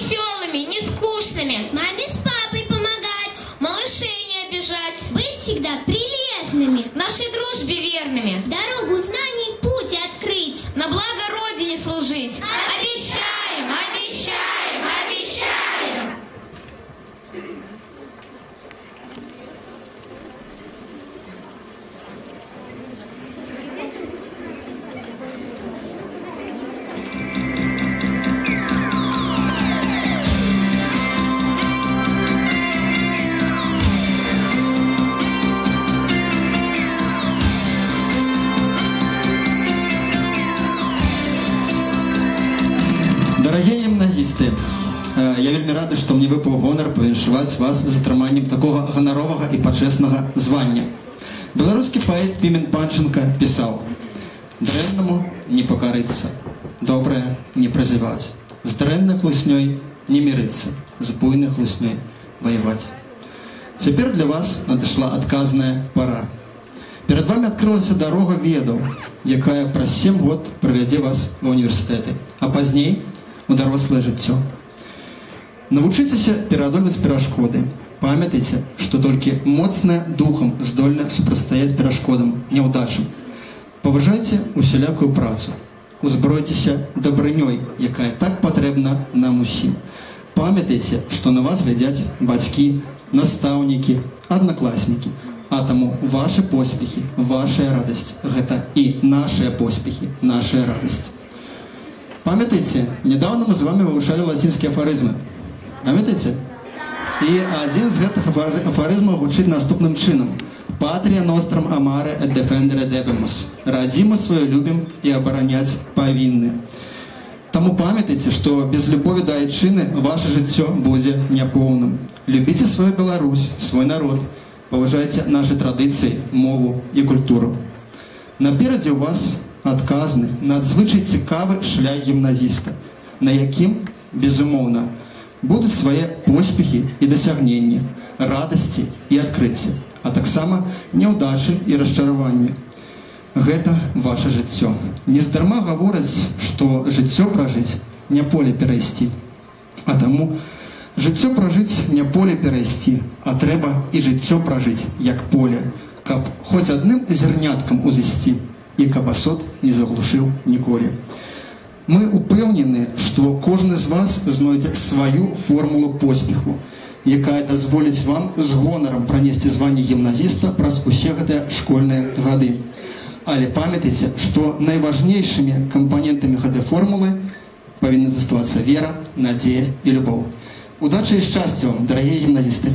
веселыми, не скучными. Маме с папой помогать. Малышей не обижать. Быть всегда прилежными. Нашей дружбе верными. Дорогу знаний путь открыть. На благо Родине служить. Обещаем, обещаем, обещаем. Дорогие гімназісты, я вельмі рады, што мне выпаў гонар павіншаваць вас з атрыманнем такога ганаровага і пачэснага звання. Беларускі паэт Пімен Панченка пісаў: «Дрэннаму не пакарыцца, добрае не прозевать, з дрэннай хлуснёй не мірыцца, з буйнай хлуснёй воевать». Цяпер для вас надышла адказная пара. Перад вами адкрылася дарога ведаў, якая праз 7 год прывядзе вас ва універсітэты, а пазней у дарослае жыццё. Навучыцеся пераадольваць перашкоды. Памятайце, што толькі моцная духам здольна супрацьстаяць перашкодам, няўдачам. Паважайце усялякую працу. Узбройцеся дабрынёй, якая так патрэбна нам усім. Памятайце, што на вас глядзяць бацькі, настаўнікі, аднакласнікі. А таму ваши поспехи, ваша радасць – гэта і нашыя поспехи, наша радасць. Памятаеце, недавно мы з вами вывучалі лацінскія афарызмы. Памятаеце? І адзін з гэтых афарызмаў гучыць наступным чынам: «Патрія нострам амаре et defendere debemus». «Радзіму сваю любім і абараняць павінны». Таму памятайце, што без любові да айчыны ваше жыццё будзе няпоўным. Любіце сваю Беларусь, свой народ. Паважайце нашы традыцыі, мову і культуру. Наперадзе ў вас адказны, надзвычай цікавы шлях гімназіста, на якім, безумоўна, будуць свае поспехі і дасягненні, радасці і адкрыцці, а таксама няўдачы і расчараванні. Гэта ваше жыццё. Нездарма гавораць, што жыццё пражыць, не поле перайсці. А таму жыццё пражыць не поле перайсці, а трэба і жыццё пражыць як поле, каб хоць адным зерняткам узысці і каб асод не заглушыў ніколі. Мы упэўнены, што кожны з вас знойдзе сваю формулу поспеху, якая дазволіць вам з гонарам пранесці званне гімназіста праз усе гэтыя школьныя гады. Але памятайце, што найважнейшымі кампанентамі гэтай формулы павінны заставацца вера, надзея і любоў. Удачи и счастья вам, дорогие гимназисты!